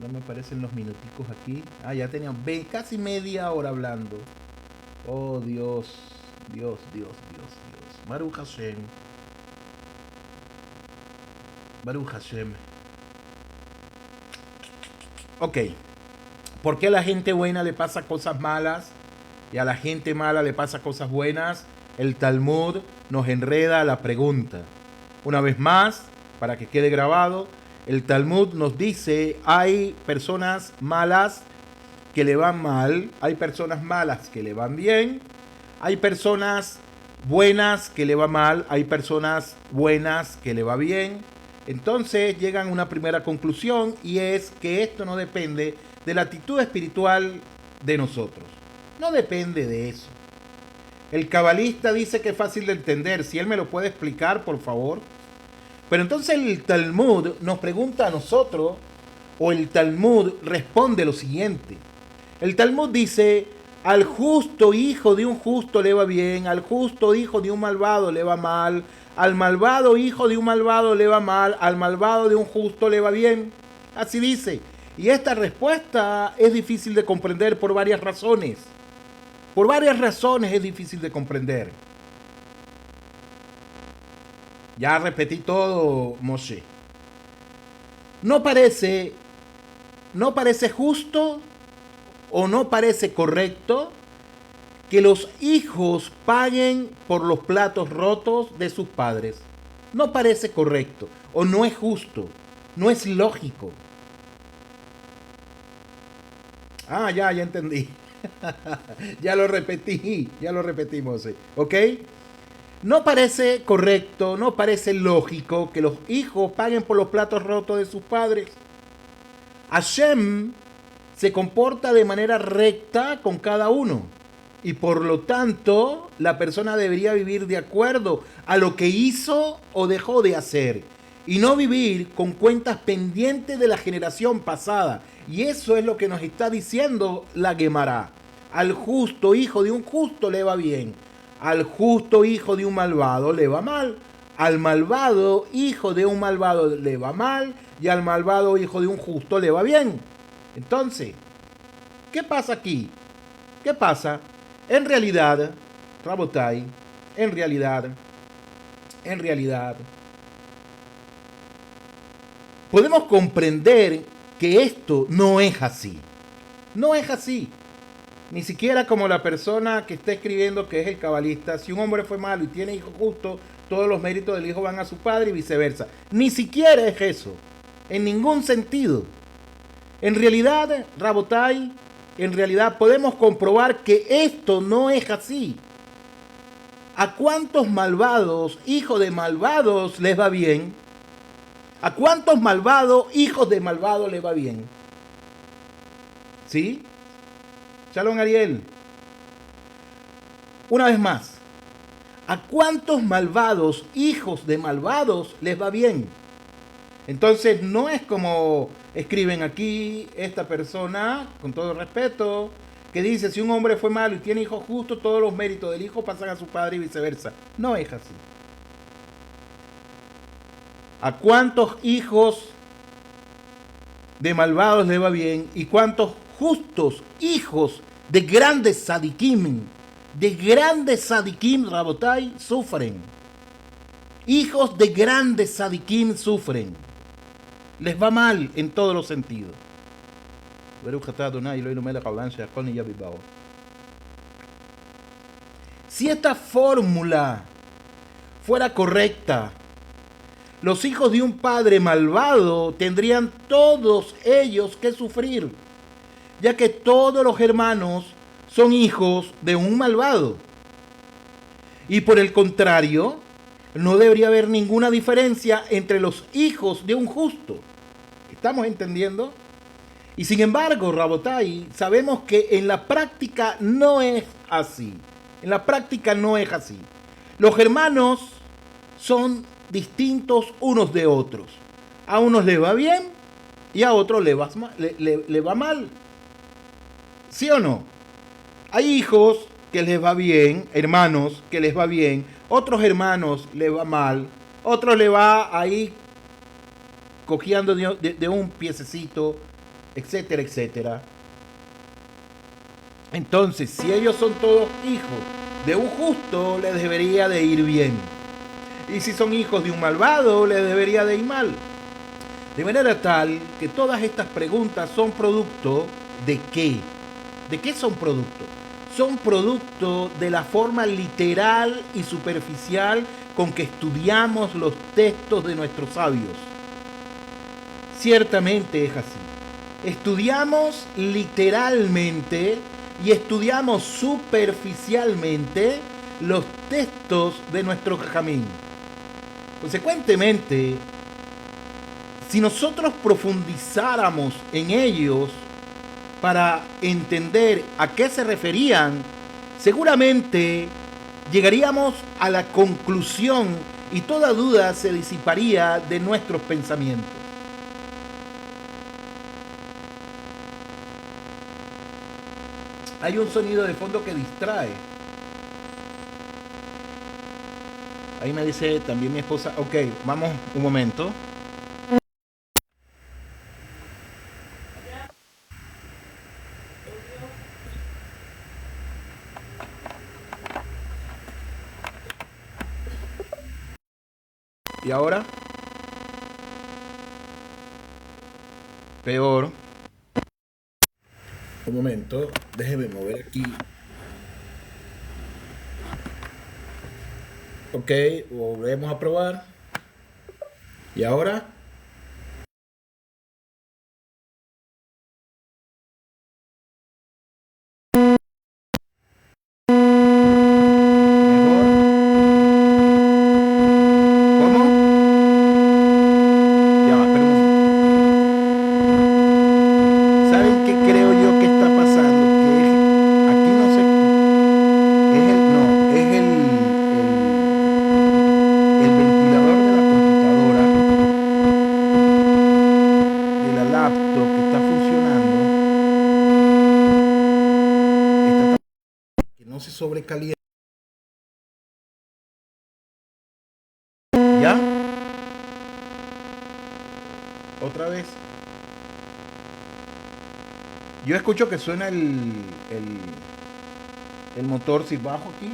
No me aparecen los minuticos aquí. Ah, ya tenía casi media hora hablando. Oh, Dios. Dios, Dios, Dios, Dios. Baruch Hashem. Baruch Hashem. Ok. ¿Por qué a la gente buena le pasa cosas malas y a la gente mala le pasa cosas buenas? El Talmud nos enreda la pregunta. Una vez más, para que quede grabado, el Talmud nos dice, hay personas malas que le van mal, hay personas malas que le van bien, hay personas buenas que le va mal, hay personas buenas que le va bien. Entonces llegan a una primera conclusión y es que esto no depende de la actitud espiritual de nosotros. No depende de eso. El cabalista dice que es fácil de entender. Si él me lo puede explicar, por favor. Pero entonces el Talmud nos pregunta a nosotros, o el Talmud responde lo siguiente. El Talmud dice, al justo hijo de un justo le va bien, al justo hijo de un malvado le va mal, al malvado hijo de un malvado le va mal, al malvado de un justo le va bien. Así dice. Y esta respuesta es difícil de comprender por varias razones. Por varias razones es difícil de comprender. Ya repetí todo, Moshe. No parece justo o no parece correcto que los hijos paguen por los platos rotos de sus padres. No parece correcto o no es justo, no es lógico. Ah, ya entendí. Ya lo repetimos, ¿ok? No parece correcto, no parece lógico que los hijos paguen por los platos rotos de sus padres. Hashem se comporta de manera recta con cada uno y por lo tanto la persona debería vivir de acuerdo a lo que hizo o dejó de hacer y no vivir con cuentas pendientes de la generación pasada. Y eso es lo que nos está diciendo la Gemara. Al justo hijo de un justo le va bien, al justo hijo de un malvado le va mal, al malvado hijo de un malvado le va mal y al malvado hijo de un justo le va bien. Entonces, ¿qué pasa aquí? ¿Qué pasa? En realidad, Rabotai, en realidad, podemos comprender que esto no es así. No es así. Ni siquiera como la persona que está escribiendo que es el cabalista. Si un hombre fue malo y tiene hijo justo, todos los méritos del hijo van a su padre y viceversa. Ni siquiera es eso. En ningún sentido. En realidad, Rabotai, en realidad podemos comprobar que esto no es así. ¿A cuántos malvados, hijos de malvados, les va bien? ¿A cuántos malvados, hijos de malvados, les va bien? ¿Sí? Shalom Ariel. Una vez más. ¿A cuántos malvados, hijos de malvados, les va bien? Entonces no es como escriben aquí esta persona, con todo respeto, que dice, si un hombre fue malo y tiene hijos justos, todos los méritos del hijo pasan a su padre y viceversa. No es así. ¿A cuántos hijos de malvados le va bien y cuántos justos hijos de grandes sadikim, Rabotai, sufren? Hijos de grandes sadikim sufren. Les va mal en todos los sentidos. Si esta fórmula fuera correcta, los hijos de un padre malvado tendrían todos ellos que sufrir, ya que todos los hermanos son hijos de un malvado. Y por el contrario, no debería haber ninguna diferencia entre los hijos de un justo. ¿Estamos entendiendo? Y sin embargo, Rabotai, sabemos que en la práctica no es así. En la práctica no es así. Los hermanos son distintos unos de otros. A unos les va bien y a otros le va mal. ¿Sí o no? Hay hijos que les va bien, hermanos que les va bien, otros hermanos les va mal, otros le va ahí cojeando de un piececito, etcétera, etcétera. Entonces, si ellos son todos hijos de un justo, les debería de ir bien. Y si son hijos de un malvado, les debería de ir mal. De manera tal que todas estas preguntas son producto ¿de qué? ¿De qué son producto? Son producto de la forma literal y superficial con que estudiamos los textos de nuestros sabios. Ciertamente es así. Estudiamos literalmente y estudiamos superficialmente los textos de nuestro jajamín. Consecuentemente, si nosotros profundizáramos en ellos para entender a qué se referían, seguramente llegaríamos a la conclusión y toda duda se disiparía de nuestros pensamientos. Hay un sonido de fondo que distrae. Ahí me dice también mi esposa, ok, vamos un momento. ¿Y ahora? Peor. Un momento, déjeme mover aquí. Ok, volvemos a probar. ¿Y ahora? Sobrecaliente. ¿Ya? Otra vez. Yo escucho que suena el motor si bajo aquí.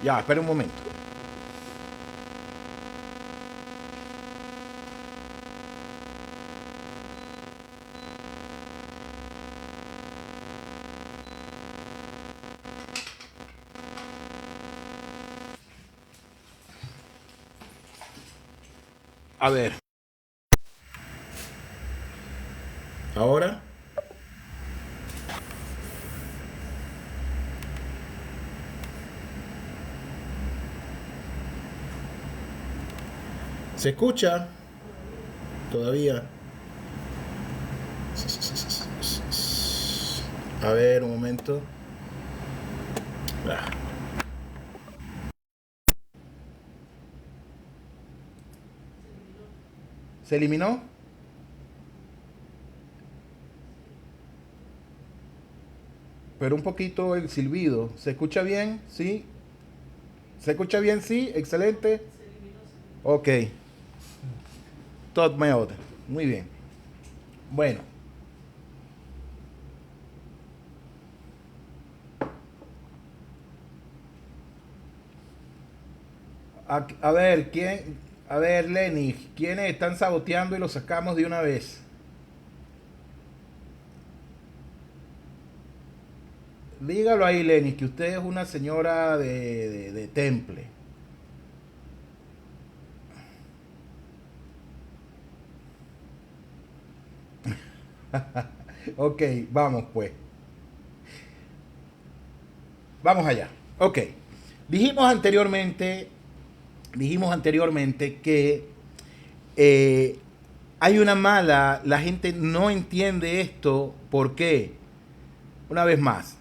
Ya, espera un momento. A ver. Ahora. ¿Se escucha? Todavía. A ver, un momento. ¿Se eliminó? Pero un poquito el silbido. ¿Se escucha bien? ¿Sí? ¿Se escucha bien? Sí. Excelente. Ok. Tot me otra. Muy bien. Bueno. A ver, ¿quién? A ver, Lenny, ¿quiénes están saboteando y lo sacamos de una vez? Dígalo ahí, Lenny, que usted es una señora de temple. Ok, vamos pues. Vamos allá. Ok. Dijimos anteriormente que hay una mala, la gente no entiende esto. ¿Por qué? Una vez más.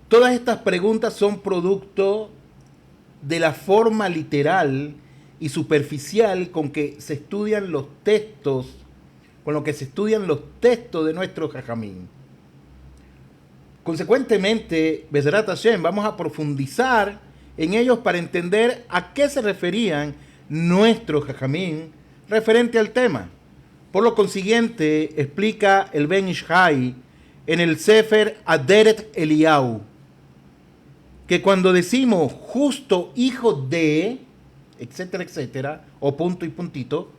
Todas estas preguntas son producto de la forma literal y superficial con que se estudian los textos, con lo que se estudian los textos de nuestro jajamín. Consecuentemente, Bezrat Hashem, vamos a profundizar en ellos para entender a qué se referían nuestros jajamín referente al tema. Por lo consiguiente, explica el Ben Ish Hai en el Sefer Aderet Eliyahu, que cuando decimos justo hijo de, etcétera, etcétera, o punto y puntito,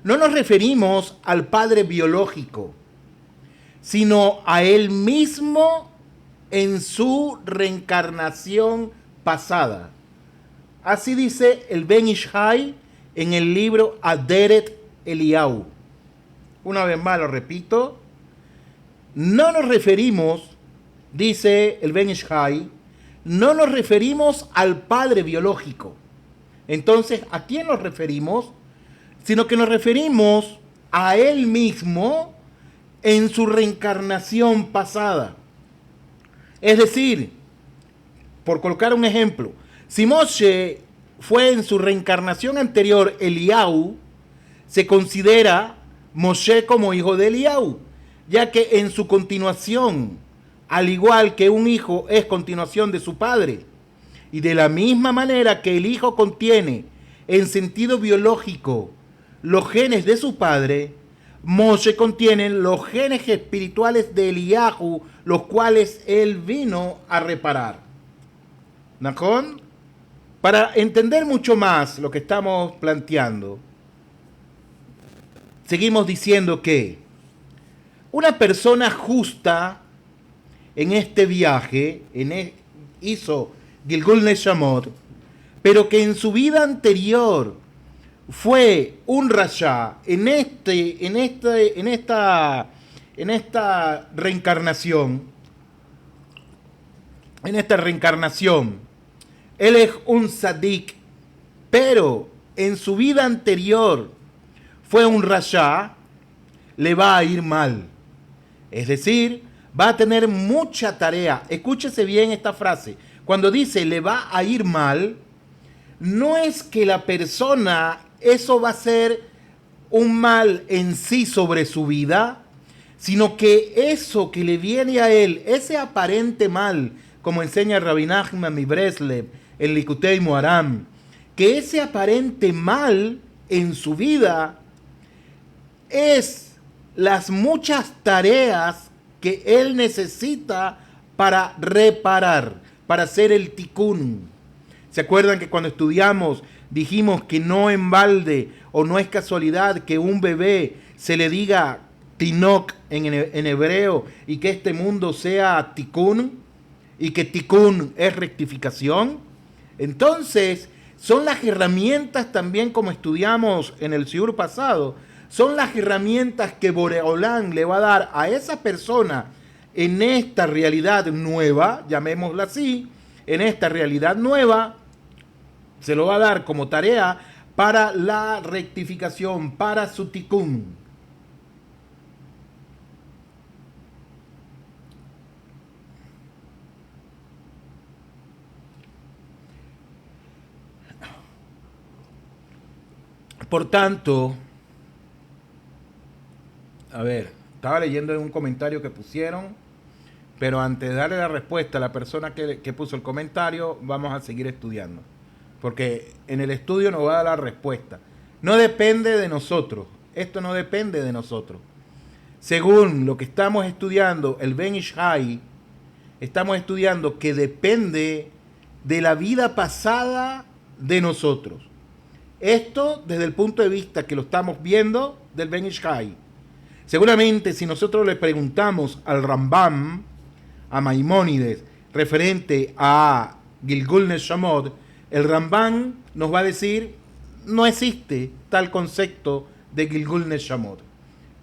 no nos referimos al padre biológico, sino a él mismo en su reencarnación pasada. Así dice el Ben Ish Hai en el libro Aderet Eliyahu. Una vez más lo repito, no nos referimos, dice el Ben Ish Hai, no nos referimos al padre biológico. Entonces, ¿a quién nos referimos? Sino que nos referimos a él mismo en su reencarnación pasada. Es decir, por colocar un ejemplo, si Moshe fue en su reencarnación anterior Eliyahu, se considera Moshe como hijo de Eliyahu, ya que en su continuación, al igual que un hijo es continuación de su padre, y de la misma manera que el hijo contiene en sentido biológico los genes de su padre, Moshe contiene los genes espirituales de Eliyahu, los cuales él vino a reparar. ¿Najón? Para entender mucho más lo que estamos planteando, seguimos diciendo que una persona justa en este viaje hizo Gilgul Neshamot, pero que en su vida anterior fue un rasha en esta reencarnación, él es un sadik, pero en su vida anterior fue un rasha, le va a ir mal. Es decir, va a tener mucha tarea. Escúchese bien esta frase. Cuando dice le va a ir mal, no es que la persona, eso va a ser un mal en sí sobre su vida, sino que eso que le viene a él, ese aparente mal, como enseña Rabbi Nachman mi Breslev, el Likutei Moharam, que ese aparente mal en su vida es las muchas tareas que él necesita para reparar, para hacer el tikkun. ¿Se acuerdan que cuando estudiamos dijimos que no en balde o no es casualidad que un bebé se le diga tinok en hebreo y que este mundo sea tikkun y que tikkun es rectificación? Entonces, son las herramientas también, como estudiamos en el shiur pasado, son las herramientas que Boreolán le va a dar a esa persona en esta realidad nueva, llamémosla así, en esta realidad nueva, se lo va a dar como tarea para la rectificación, para su tikkun. Por tanto, a ver, estaba leyendo en un comentario que pusieron, pero antes de darle la respuesta a la persona que puso el comentario, vamos a seguir estudiando. Porque en el estudio nos va a dar la respuesta. No depende de nosotros. Esto no depende de nosotros. Según lo que estamos estudiando, el Ben Ish Hai, estamos estudiando que depende de la vida pasada de nosotros. Esto desde el punto de vista que lo estamos viendo del Ben Ish Hai. Seguramente si nosotros le preguntamos al Rambam, a Maimónides, referente a Gilgul Neshamot, el Rambam nos va a decir, no existe tal concepto de Gilgul Neshamot.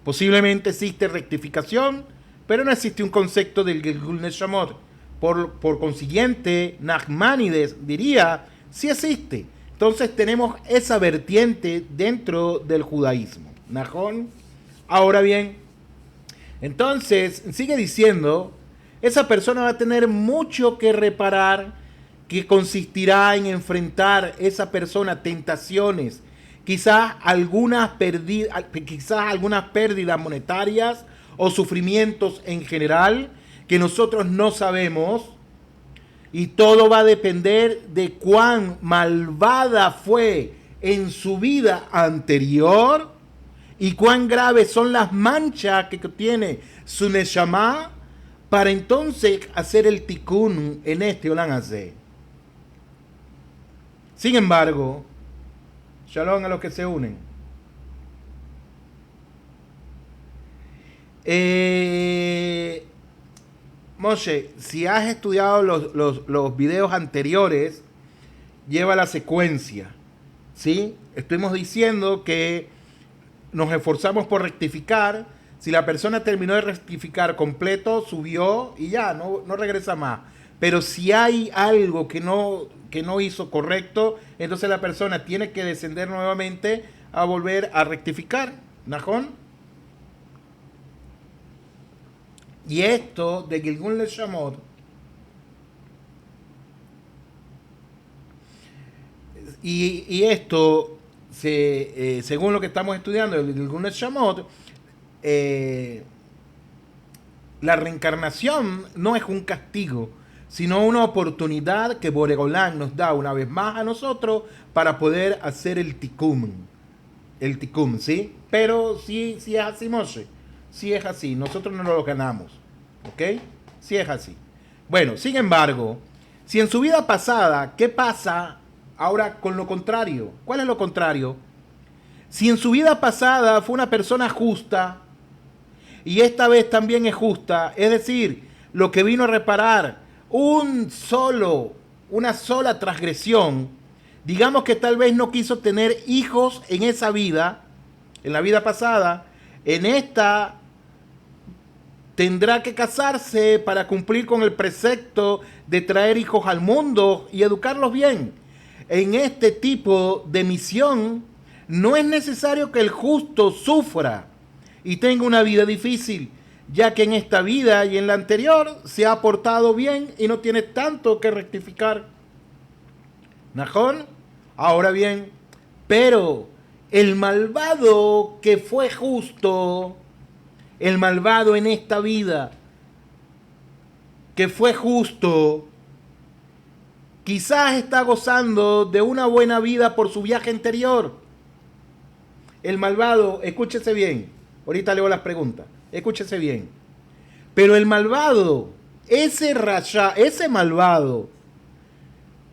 Posiblemente existe rectificación, pero no existe un concepto del Gilgul Neshamot. Por consiguiente, Nachmanides diría, sí existe. Entonces tenemos esa vertiente dentro del judaísmo. ¿Najón? Ahora bien, entonces sigue diciendo, esa persona va a tener mucho que reparar, que consistirá en enfrentar esa persona tentaciones, quizás algunas pérdidas monetarias o sufrimientos en general que nosotros no sabemos, y todo va a depender de cuán malvada fue en su vida anterior y cuán graves son las manchas que tiene su neshama para entonces hacer el tikkun en este Olam Hazé. Sin embargo, shalom a los que se unen. Moshe, si has estudiado los videos anteriores, lleva la secuencia, ¿sí? Estuvimos diciendo que nos esforzamos por rectificar. Si la persona terminó de rectificar completo, subió y ya, no regresa más. Pero si hay algo que no hizo correcto, entonces la persona tiene que descender nuevamente a volver a rectificar. ¿Najón? Y esto de Gilgul Neshamot y esto, según lo que estamos estudiando, el Gilgul Neshamot, la reencarnación no es un castigo, sino una oportunidad que Boregolán nos da una vez más a nosotros para poder hacer el tikkun. El tikkun, ¿sí? Pero sí es así, Moshe. Sí es así. Nosotros no lo ganamos. ¿Ok? Sí es así. Bueno, sin embargo, si en su vida pasada, ¿qué pasa ahora con lo contrario? ¿Cuál es lo contrario? Si en su vida pasada fue una persona justa y esta vez también es justa, es decir, lo que vino a reparar una sola transgresión, digamos que tal vez no quiso tener hijos en esa vida, en la vida pasada, en esta tendrá que casarse para cumplir con el precepto de traer hijos al mundo y educarlos bien. En este tipo de misión no es necesario que el justo sufra y tenga una vida difícil, ya que en esta vida y en la anterior se ha portado bien y no tiene tanto que rectificar. ¿Najón? Ahora bien, pero el malvado que fue justo, el malvado en esta vida que fue justo, quizás está gozando de una buena vida por su viaje anterior. El malvado, escúchese bien, ahorita leo las preguntas, escúchese bien. Pero el malvado, ese rasha, ese malvado,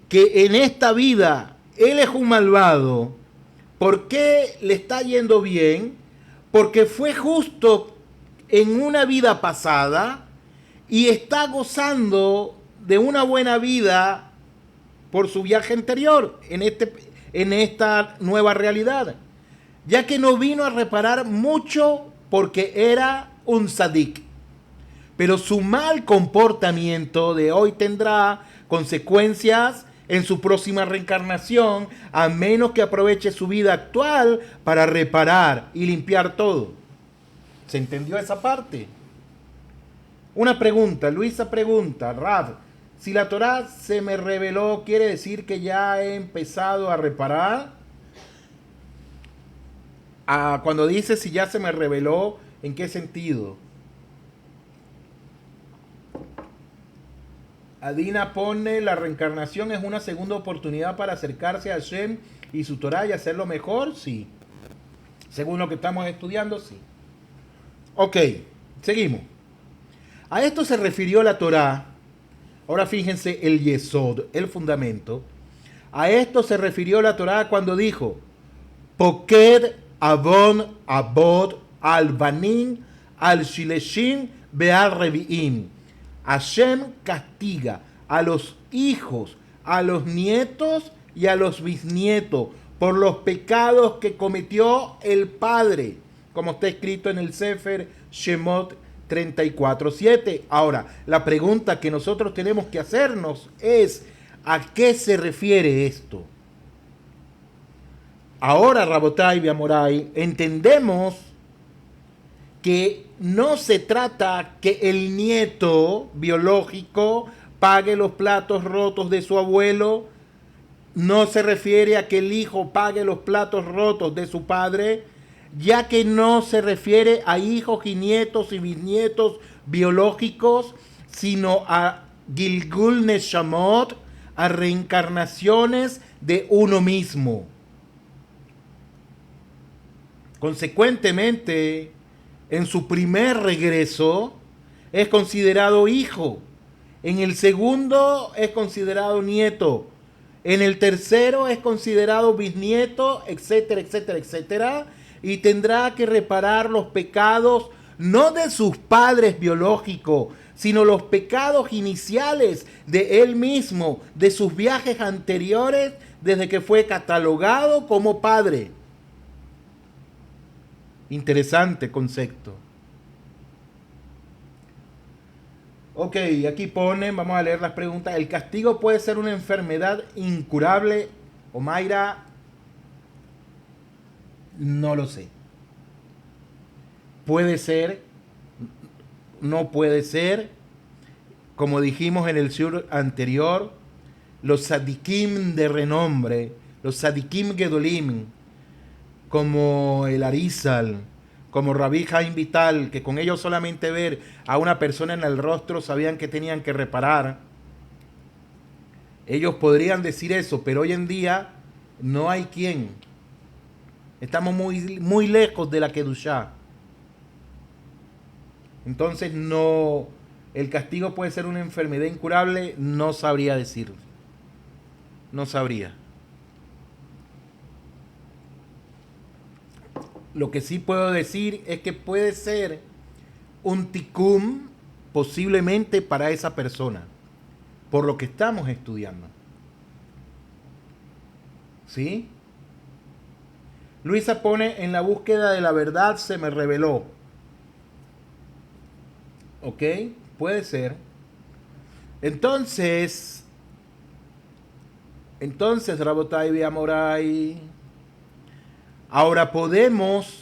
que en esta vida él es un malvado, ¿por qué le está yendo bien? Porque fue justo en una vida pasada y está gozando de una buena vida por su viaje anterior en esta nueva realidad, ya que no vino a reparar mucho porque era un sadik, pero su mal comportamiento de hoy tendrá consecuencias en su próxima reencarnación, a menos que aproveche su vida actual para reparar y limpiar todo. ¿Se entendió esa parte? Una pregunta, Luisa pregunta, Rav, si la Torá se me reveló, ¿quiere decir que ya he empezado a reparar? Cuando dice si ya se me reveló, ¿en qué sentido? Adina pone, la reencarnación es una segunda oportunidad para acercarse a Hashem y su Torá y hacerlo mejor, sí. Según lo que estamos estudiando, sí. Ok, seguimos. A esto se refirió la Torá. Ahora fíjense el yesod, el fundamento. A esto se refirió la Torá cuando dijo, Poked avon abod al banim al shileshim be'al revi'im. Hashem castiga a los hijos, a los nietos y a los bisnietos por los pecados que cometió el padre, como está escrito en el Sefer Shemot 34:7. Ahora, la pregunta que nosotros tenemos que hacernos es, ¿a qué se refiere esto? Ahora, Rabotai y Amorai, entendemos que no se trata que el nieto biológico pague los platos rotos de su abuelo, no se refiere a que el hijo pague los platos rotos de su padre, ya que no se refiere a hijos y nietos y bisnietos biológicos, sino a Gilgul Neshamot, a reencarnaciones de uno mismo. Consecuentemente, en su primer regreso es considerado hijo. En el segundo es considerado nieto. En el tercero es considerado bisnieto, etcétera, etcétera, etcétera. Y tendrá que reparar los pecados no de sus padres biológicos, sino los pecados iniciales de él mismo, de sus viajes anteriores, desde que fue catalogado como padre. Interesante concepto. Ok, aquí ponen, vamos a leer las preguntas. ¿El castigo puede ser una enfermedad incurable? Omaira, no lo sé. Puede ser, no puede ser. Como dijimos en el sur anterior, los sadikim de renombre, los sadikim gedolim, como el Arizal, como Rabbi Haim Vital, que con ellos solamente ver a una persona en el rostro sabían que tenían que reparar. Ellos podrían decir eso, pero hoy en día no hay quien. Estamos muy lejos de la Kedushá. Entonces no, el castigo puede ser una enfermedad incurable, no sabría decirlo. No sabría. Lo que sí puedo decir es que puede ser un tikkun posiblemente para esa persona, por lo que estamos estudiando. ¿Sí? Luisa pone, en la búsqueda de la verdad se me reveló. ¿Ok? Puede ser. Entonces, Rabotai Viamorai, ahora podemos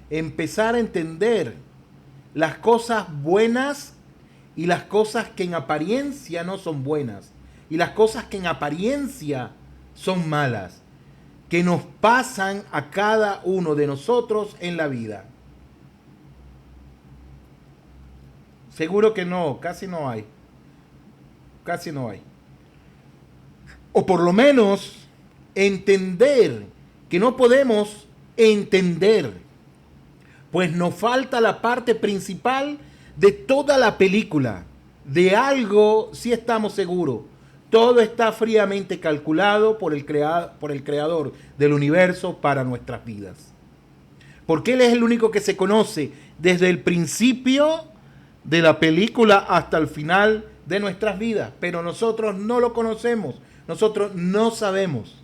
empezar a entender las cosas buenas y las cosas que en apariencia no son buenas, y las cosas que en apariencia son malas, que nos pasan a cada uno de nosotros en la vida. Seguro que no, casi no hay. Casi no hay. O por lo menos entender que no podemos entender, pues nos falta la parte principal de toda la película. De algo sí estamos seguros. Todo está fríamente calculado por el creador del universo para nuestras vidas. Porque Él es el único que se conoce desde el principio de la película hasta el final de nuestras vidas. Pero nosotros no lo conocemos. Nosotros no sabemos.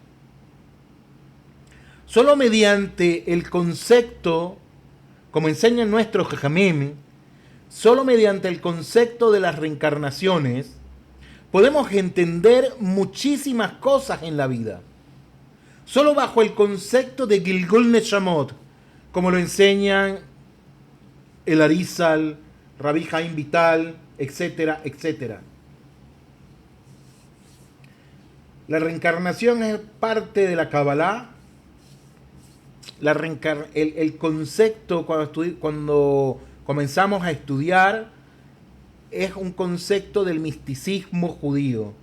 Solo mediante el concepto, como enseñan nuestros jajamim, solo mediante el concepto de las reencarnaciones, podemos entender muchísimas cosas en la vida. Solo bajo el concepto de Gilgul Neshamot, como lo enseñan el Arizal, Rabbi Haim Vital, etcétera, etcétera. La reencarnación es parte de la Kabbalah. El concepto cuando comenzamos a estudiar es un concepto del misticismo judío.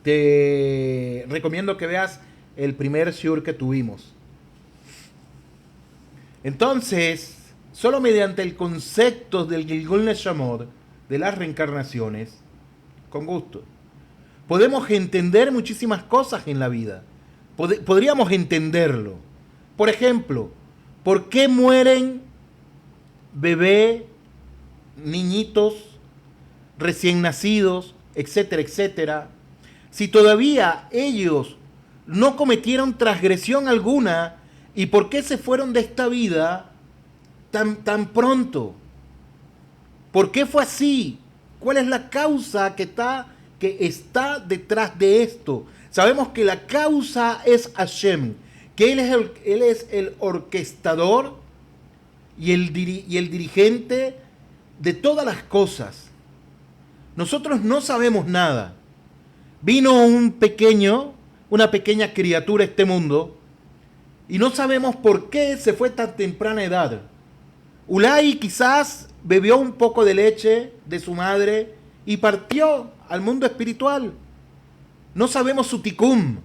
Te recomiendo que veas el primer shiur que tuvimos. Entonces, solo mediante el concepto del Gilgul Neshamot, de las reencarnaciones, con gusto, podemos entender muchísimas cosas en la vida. Podríamos entenderlo. Por ejemplo, ¿por qué mueren bebés, niñitos, recién nacidos, etcétera, etcétera? Si todavía ellos no cometieron transgresión alguna, ¿y por qué se fueron de esta vida tan pronto? ¿Por qué fue así? ¿Cuál es la causa que está detrás de esto? Sabemos que la causa es Hashem, que Él es el orquestador y el dirigente de todas las cosas. Nosotros no sabemos nada. Vino una pequeña criatura a este mundo y no sabemos por qué se fue tan temprana edad. Ulay quizás bebió un poco de leche de su madre y partió al mundo espiritual. No sabemos su tikum.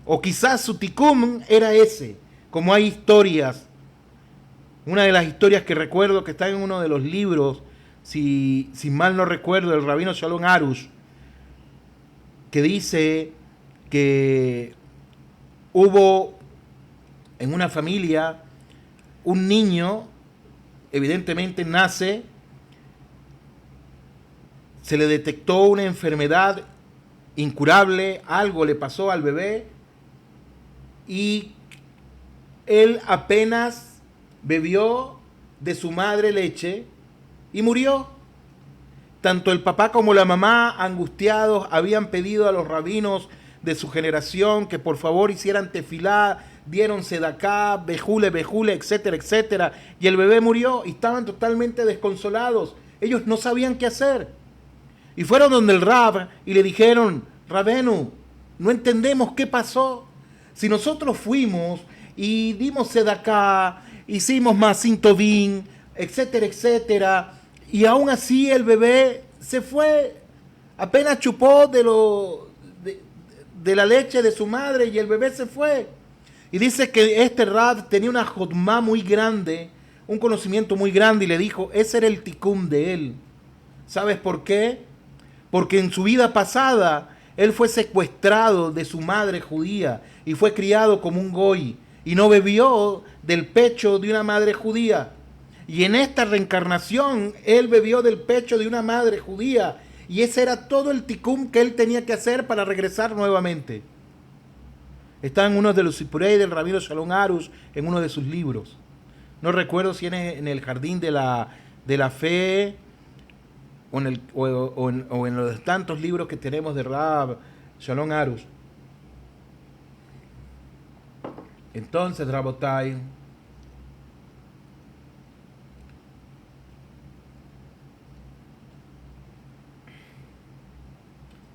O quizás su tikum era ese. Como hay historias. Una de las historias que recuerdo que está en uno de los libros, si mal no recuerdo, del rabino Shalom Arush, que dice que hubo en una familia un niño, evidentemente nace, se le detectó una enfermedad incurable, algo le pasó al bebé y él apenas bebió de su madre leche y murió. Tanto el papá como la mamá, angustiados, habían pedido a los rabinos de su generación que por favor hicieran tefilá, dieron sedaká, bejule, etcétera, etcétera. Y el bebé murió y estaban totalmente desconsolados. Ellos no sabían qué hacer. Y fueron donde el Rab y le dijeron, Rabenu, no entendemos qué pasó. Si nosotros fuimos y dimos sedaká, hicimos masin tovim, etcétera, etcétera, y aún así el bebé se fue, apenas chupó de la leche de su madre y el bebé se fue. Y dice que este Rab tenía una jotma muy grande, un conocimiento muy grande, y le dijo, ese era el tikum de él. ¿Sabes por qué? Porque en su vida pasada él fue secuestrado de su madre judía y fue criado como un goy y no bebió del pecho de una madre judía. Y en esta reencarnación él bebió del pecho de una madre judía y ese era todo el tikum que él tenía que hacer para regresar nuevamente. Está en uno de los Sipurei del rabino Shalom Arush, en uno de sus libros. No recuerdo si en el Jardín de la Fe o en los tantos libros que tenemos de Rab Shalom Arush. Entonces, Rabotai,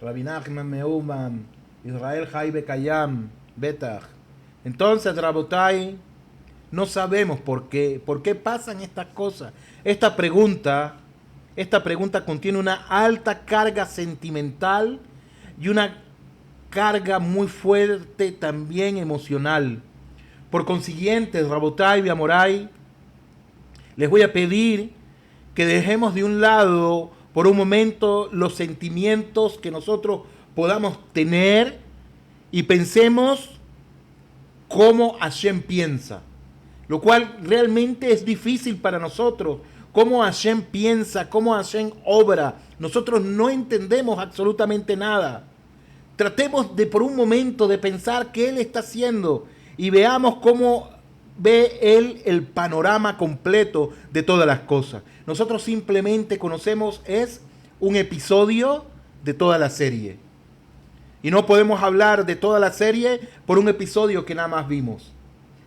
Rabbi Nachman Meuman, Israel Jaibe Kayam, Betach. Entonces, Rabotai, no sabemos por qué pasan estas cosas. Esta pregunta contiene una alta carga sentimental y una carga muy fuerte también emocional. Por consiguiente, Rabotai y Amorai, les voy a pedir que dejemos de un lado por un momento los sentimientos que nosotros podamos tener y pensemos cómo Hashem piensa, lo cual realmente es difícil para nosotros. Cómo Hashem piensa, cómo Hashem obra, nosotros no entendemos absolutamente nada. Tratemos de por un momento de pensar qué Él está haciendo y veamos cómo ve Él el panorama completo de todas las cosas. Nosotros simplemente conocemos es un episodio de toda la serie. Y no podemos hablar de toda la serie por un episodio que nada más vimos.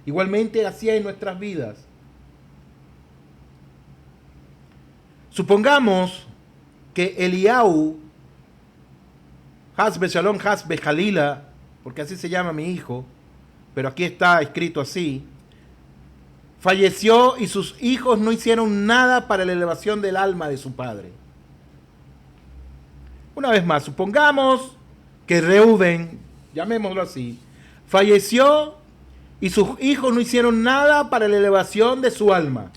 Igualmente así es en nuestras vidas. Supongamos que Eliyahu, Hasbe Shalom, Hasbe Jalila, porque así se llama mi hijo, pero aquí está escrito así, falleció y sus hijos no hicieron nada para la elevación del alma de su padre. Una vez más, supongamos que Reuben, llamémoslo así, falleció y sus hijos no hicieron nada para la elevación de su alma.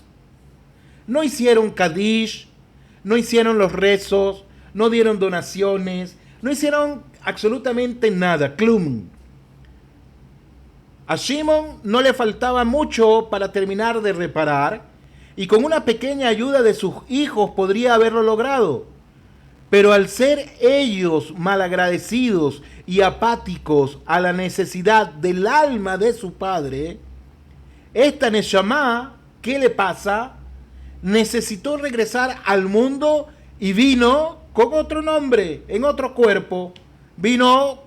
No hicieron Kadish, no hicieron los rezos, no dieron donaciones, no hicieron absolutamente nada, klum. A Shimon no le faltaba mucho para terminar de reparar y con una pequeña ayuda de sus hijos podría haberlo logrado. Pero al ser ellos malagradecidos y apáticos a la necesidad del alma de su padre, esta Neshama, ¿qué le pasa? Necesitó regresar al mundo y vino con otro nombre, en otro cuerpo. Vino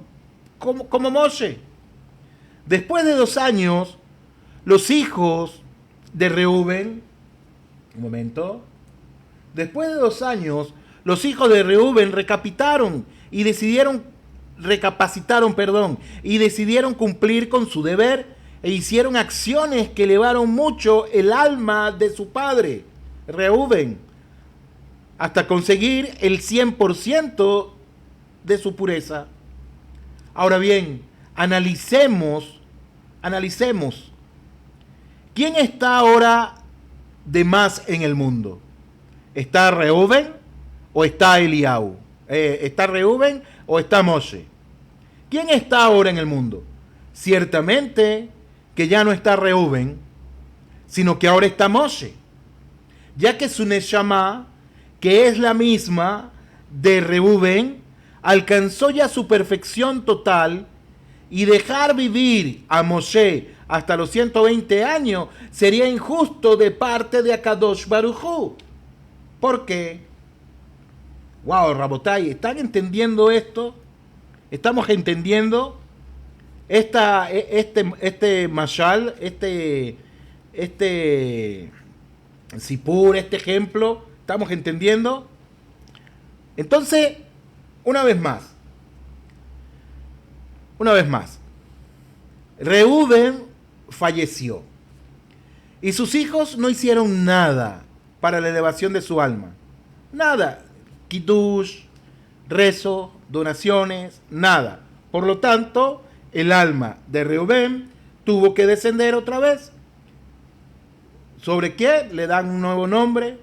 como Moshe. Después de 2 años, los hijos de Reuben, después de 2 años, los hijos de Reuben recapacitaron y decidieron cumplir con su deber e hicieron acciones que elevaron mucho el alma de su padre, Reuben, hasta conseguir el 100% de su pureza. Ahora bien, analicemos, ¿quién está ahora de más en el mundo? ¿Está Reuben o está Eliau? ¿Está Reuben o está Moshe? ¿Quién está ahora en el mundo? Ciertamente que ya no está Reuben, sino que ahora está Moshe, ya que su Neshama, que es la misma de Reuben, alcanzó ya su perfección total, y dejar vivir a Moshe hasta los 120 años sería injusto de parte de Akadosh Baruj Hu. ¿Por qué? Wow, Rabotai, ¿están entendiendo esto? ¿Estamos entendiendo este mashal, este sipur, este ejemplo? ¿Estamos entendiendo? Entonces, una vez más, Reuben falleció y sus hijos no hicieron nada para la elevación de su alma. Nada. Kiddush, rezo, donaciones, nada. Por lo tanto, el alma de Reuben tuvo que descender otra vez. ¿Sobre qué? Le dan un nuevo nombre,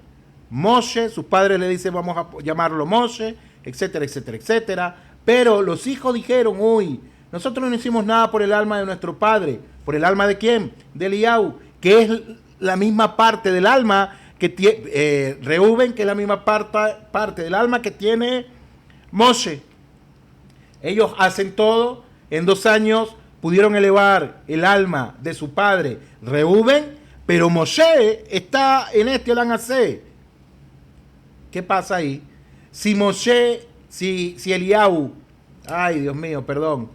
Moshe. Sus padres le dicen vamos a llamarlo Moshe, etcétera, etcétera, etcétera. Pero los hijos dijeron, uy, nosotros no hicimos nada por el alma de nuestro padre. ¿Por el alma de quién? De Eliau, que es la misma parte del alma que tiene Reuben, que es la misma parte del alma que tiene Moshe. Ellos hacen todo. En 2 años pudieron elevar el alma de su padre Reuben, pero Moshe está en este Olam Hazé. ¿Qué pasa ahí? Si Moshe, si Eliau, ay Dios mío, perdón,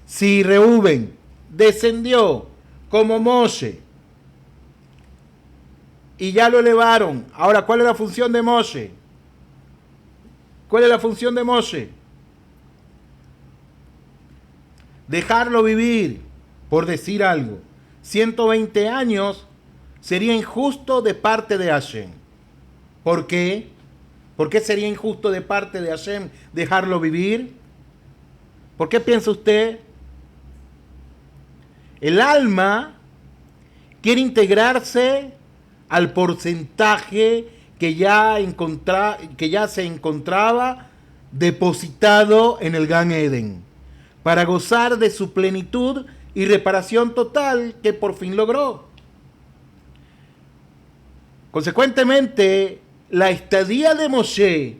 si Reuben descendió como Moshe y ya lo elevaron, ahora ¿cuál es la función de Moshe? ¿Cuál es la función de Moshe? Dejarlo vivir, por decir algo. 120 años sería injusto de parte de Hashem. ¿Por qué? ¿Por qué sería injusto de parte de Hashem dejarlo vivir? ¿Por qué piensa usted? El alma quiere integrarse al porcentaje que ya se encontraba depositado en el Gan Eden, para gozar de su plenitud y reparación total que por fin logró. Consecuentemente, la estadía de Moshe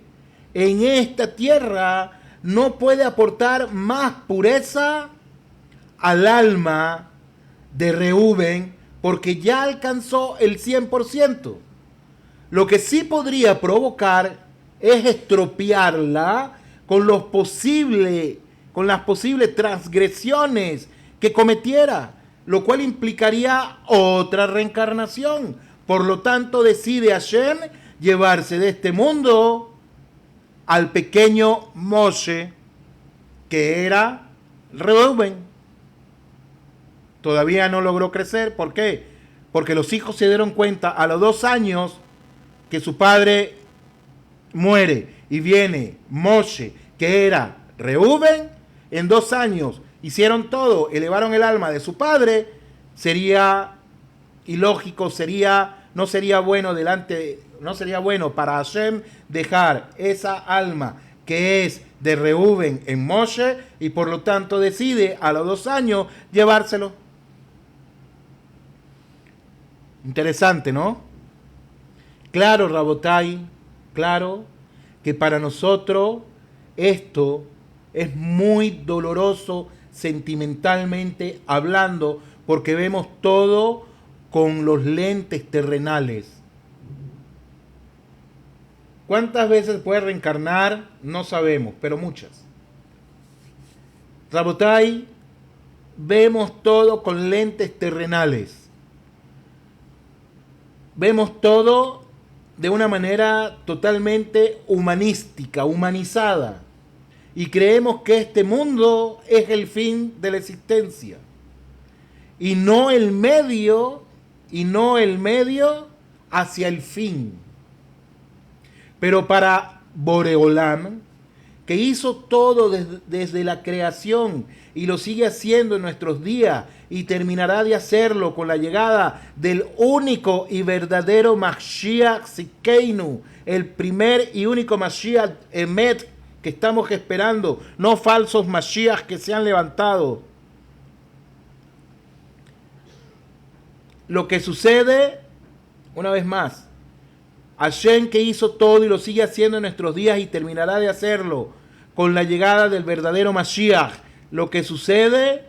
en esta tierra no puede aportar más pureza al alma de Reuben, porque ya alcanzó el 100%. Lo que sí podría provocar es estropearla con las posibles transgresiones que cometiera, lo cual implicaría otra reencarnación. Por lo tanto, decide Hashem llevarse de este mundo al pequeño Moshe, que era Reuben. Todavía no logró crecer. ¿Por qué? Porque los hijos se dieron cuenta a los 2 años que su padre muere y viene Moshe, que era Reuben. En 2 años hicieron todo, elevaron el alma de su padre. Sería ilógico, no sería bueno para Hashem dejar esa alma que es de Reuben en Moshe, y por lo tanto decide a los 2 años llevárselo. Interesante, ¿no? Claro, Rabotai, claro que para nosotros esto es muy doloroso sentimentalmente hablando, porque vemos todo con los lentes terrenales. ¿Cuántas veces puede reencarnar? No sabemos, pero muchas. Rabotai, vemos todo con lentes terrenales. Vemos todo de una manera totalmente humanística, humanizada. Y creemos que este mundo es el fin de la existencia. Y no el medio hacia el fin. Pero para Boreolam, que hizo todo desde la creación y lo sigue haciendo en nuestros días y terminará de hacerlo con la llegada del único y verdadero Mashiach Tzidkeinu, el primer y único Mashiach Emet que estamos esperando, no falsos Mashiach que se han levantado. Lo que sucede, una vez más, Hashem que hizo todo y lo sigue haciendo en nuestros días y terminará de hacerlo con la llegada del verdadero Mashiach. Lo que sucede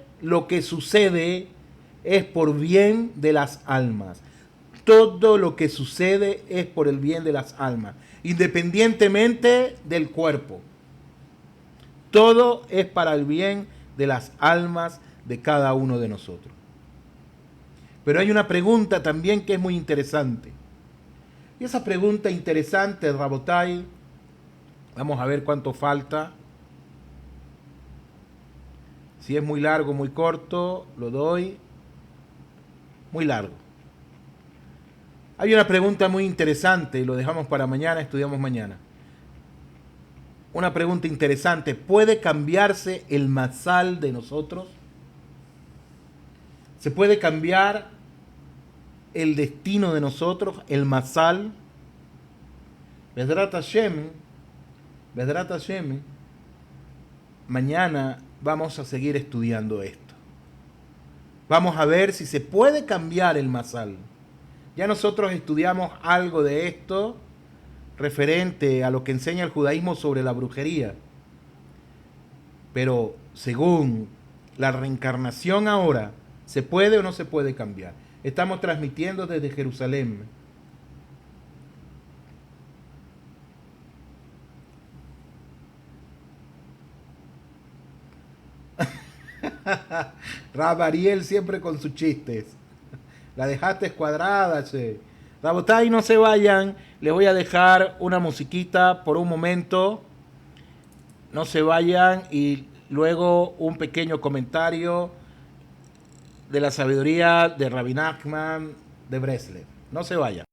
es por bien de las almas. Todo lo que sucede es por el bien de las almas, independientemente del cuerpo. Todo es para el bien de las almas de cada uno de nosotros. Pero hay una pregunta también que es muy interesante. Y esa pregunta interesante, Rabotai, vamos a ver cuánto falta. Si es muy largo, muy corto, lo doy. Muy largo. Hay una pregunta muy interesante, lo dejamos para mañana, estudiamos mañana. Una pregunta interesante, ¿puede cambiarse el mazal de nosotros? ¿Se puede cambiar el destino de nosotros, el mazal? Bedrat Hashem, mañana vamos a seguir estudiando esto. Vamos a ver si se puede cambiar el mazal. Ya nosotros estudiamos algo de esto referente a lo que enseña el judaísmo sobre la brujería. Pero según la reencarnación ahora, ¿se puede o no se puede cambiar? Estamos transmitiendo desde Jerusalén. Rab Ariel siempre con sus chistes. La dejaste cuadrada, che. Rabotai, no se vayan. Les voy a dejar una musiquita por un momento. No se vayan y luego un pequeño comentario de la sabiduría de Rabbi Nachman de Breslev. No se vayan.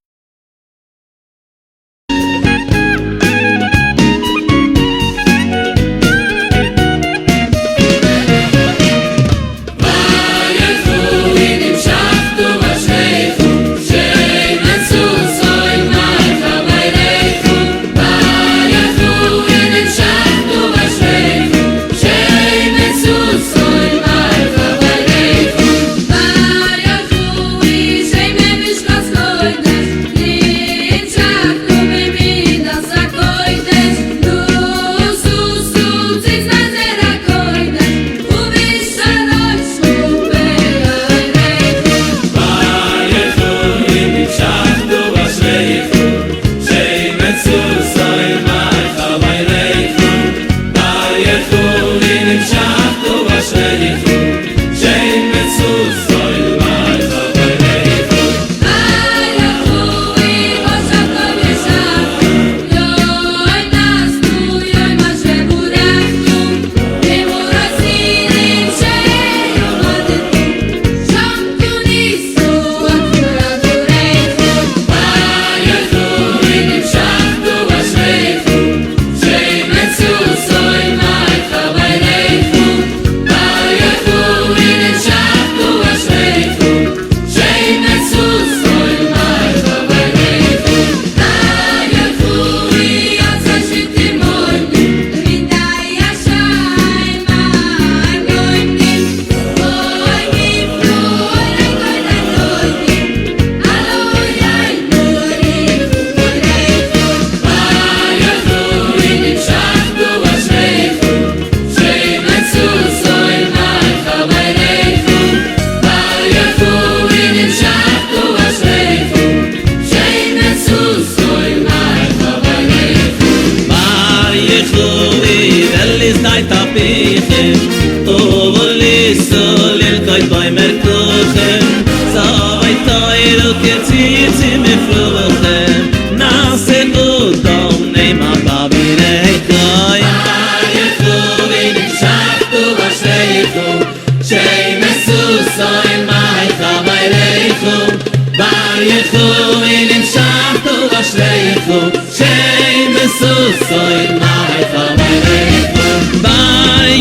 Shame is so in my family.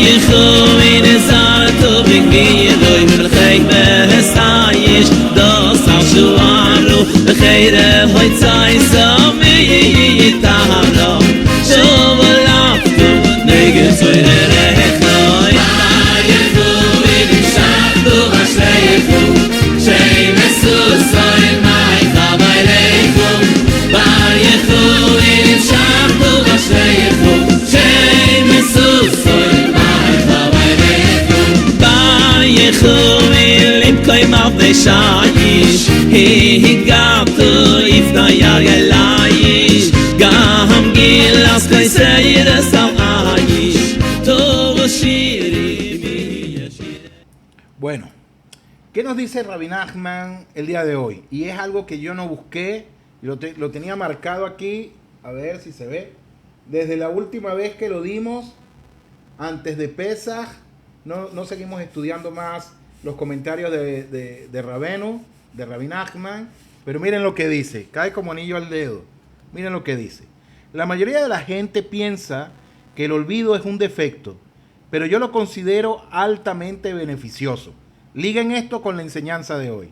in zarto bring me do in the khayme stayish do sashuaru the khayre hoy tsai so me yitahlo shovala to nege soire rekhoy ayefu in shatu hasayfu shay mesu soy mai khabayleikum ayefu in shatu hasayfu shay mesu soy Yechuim koim auf de shayish he got to if na yagelayish gam gilas koy sayid samayish to shiri. Bueno, ¿qué nos dice Rabbi Nachman el día de hoy? Y es algo que yo no busqué, lo tenía marcado aquí, a ver si se ve, desde la última vez que lo dimos, antes de Pesach. No seguimos estudiando más los comentarios de Rabenu, de Rabbi Nachman, pero miren lo que dice, cae como anillo al dedo. Miren lo que dice. La mayoría de la gente piensa que el olvido es un defecto, pero yo lo considero altamente beneficioso. Liguen esto con la enseñanza de hoy.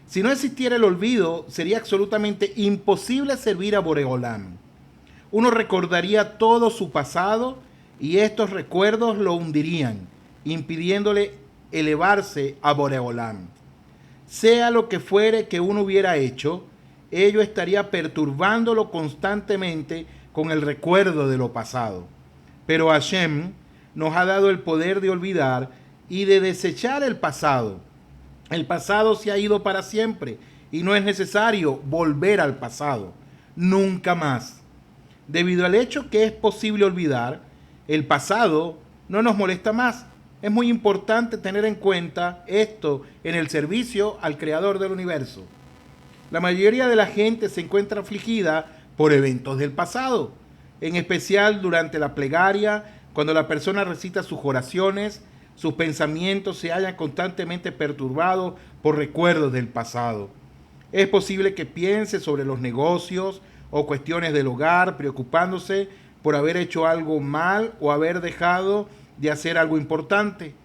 Si no existiera el olvido, sería absolutamente imposible servir a Boreolam. Uno recordaría todo su pasado y estos recuerdos lo hundirían, impidiéndole elevarse a Boreolam. Sea lo que fuere que uno hubiera hecho, ello estaría perturbándolo constantemente con el recuerdo de lo pasado. Pero Hashem nos ha dado el poder de olvidar y de desechar el pasado. El pasado se ha ido para siempre y no es necesario volver al pasado, nunca más. Debido al hecho que es posible olvidar, el pasado no nos molesta más. Es muy importante tener en cuenta esto en el servicio al Creador del universo. La mayoría de la gente se encuentra afligida por eventos del pasado, en especial durante la plegaria, cuando la persona recita sus oraciones, sus pensamientos se hallan constantemente perturbados por recuerdos del pasado. Es posible que piense sobre los negocios o cuestiones del hogar, preocupándose por haber hecho algo mal o haber dejado de hacer algo importante.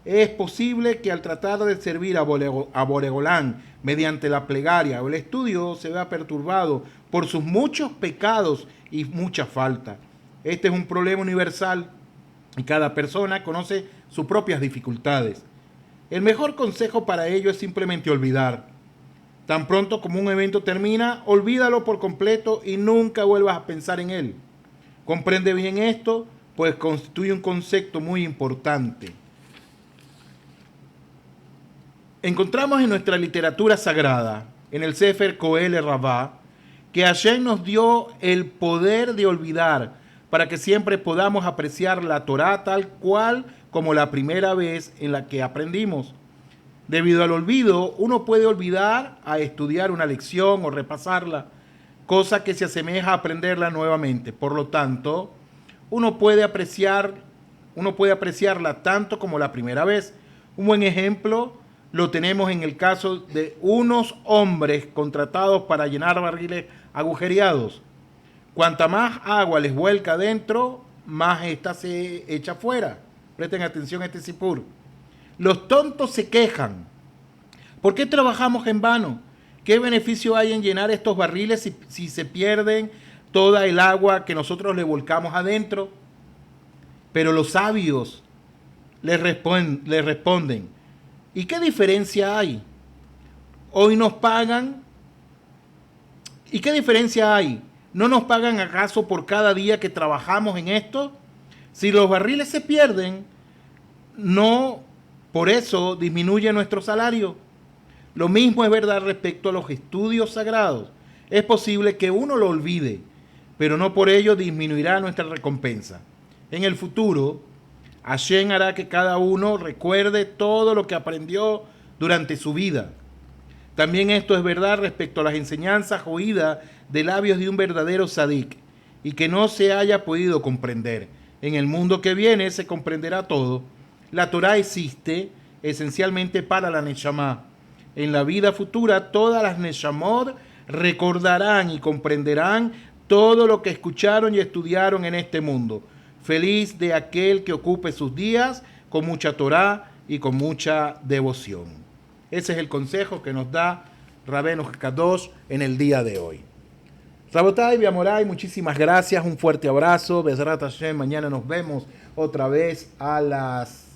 Es posible que al tratar de servir a Boreolam mediante la plegaria o el estudio se vea perturbado por sus muchos pecados y mucha falta. Este es un problema universal y cada persona conoce sus propias dificultades. El mejor consejo para ello es simplemente olvidar. Tan pronto como un evento termina, olvídalo por completo y nunca vuelvas a pensar en él. Comprende bien esto, pues constituye un concepto muy importante. Encontramos en nuestra literatura sagrada, en el Sefer Koel Rabá, que Hashem nos dio el poder de olvidar para que siempre podamos apreciar la Torá tal cual como la primera vez en la que aprendimos. Debido al olvido, uno puede olvidar a estudiar una lección o repasarla, cosa que se asemeja a aprenderla nuevamente. Por lo tanto, uno puede apreciarla tanto como la primera vez. Un buen ejemplo lo tenemos en el caso de unos hombres contratados para llenar barriles agujereados. Cuanta más agua les vuelca adentro, más esta se echa afuera. Presten atención a este sipur. Los tontos se quejan. ¿Por qué trabajamos en vano? ¿Qué beneficio hay en llenar estos barriles si se pierden toda el agua que nosotros le volcamos adentro? Pero los sabios les responden, ¿y qué diferencia hay? Hoy nos pagan. ¿Y qué diferencia hay? ¿No nos pagan acaso por cada día que trabajamos en esto? Si los barriles se pierden, no por eso disminuye nuestro salario. Lo mismo es verdad respecto a los estudios sagrados. Es posible que uno lo olvide, pero no por ello disminuirá nuestra recompensa. En el futuro, Hashem hará que cada uno recuerde todo lo que aprendió durante su vida. También esto es verdad respecto a las enseñanzas oídas de labios de un verdadero tzadik y que no se haya podido comprender. En el mundo que viene se comprenderá todo. La Torá existe esencialmente para la Neshama. En la vida futura, todas las Neshamot recordarán y comprenderán todo lo que escucharon y estudiaron en este mundo. Feliz de aquel que ocupe sus días con mucha Torá y con mucha devoción. Ese es el consejo que nos da Rabbeinu Kadosh en el día de hoy. Rabotai, Biamorai, muchísimas gracias, un fuerte abrazo. Bezrat Hashem, mañana nos vemos otra vez a las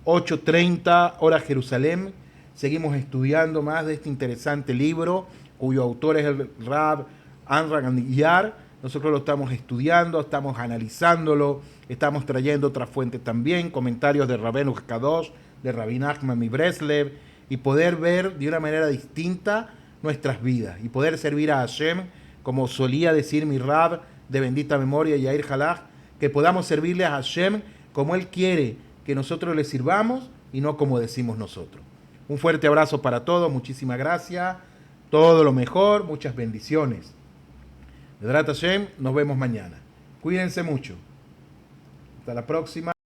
8:30 hora Jerusalén. Seguimos estudiando más de este interesante libro, cuyo autor es el Rab Anra Gandiyar. Nosotros lo estamos estudiando, estamos analizándolo, estamos trayendo otras fuentes también, comentarios de Rabbeinu Kadosh, de Rabbi Nachman Breslev, y poder ver de una manera distinta nuestras vidas y poder servir a Hashem, como solía decir mi Rab de bendita memoria, Yair Halach, que podamos servirle a Hashem como Él quiere que nosotros le sirvamos y no como decimos nosotros. Un fuerte abrazo para todos, muchísimas gracias, todo lo mejor, muchas bendiciones. Bezrat Hashem, nos vemos mañana. Cuídense mucho. Hasta la próxima.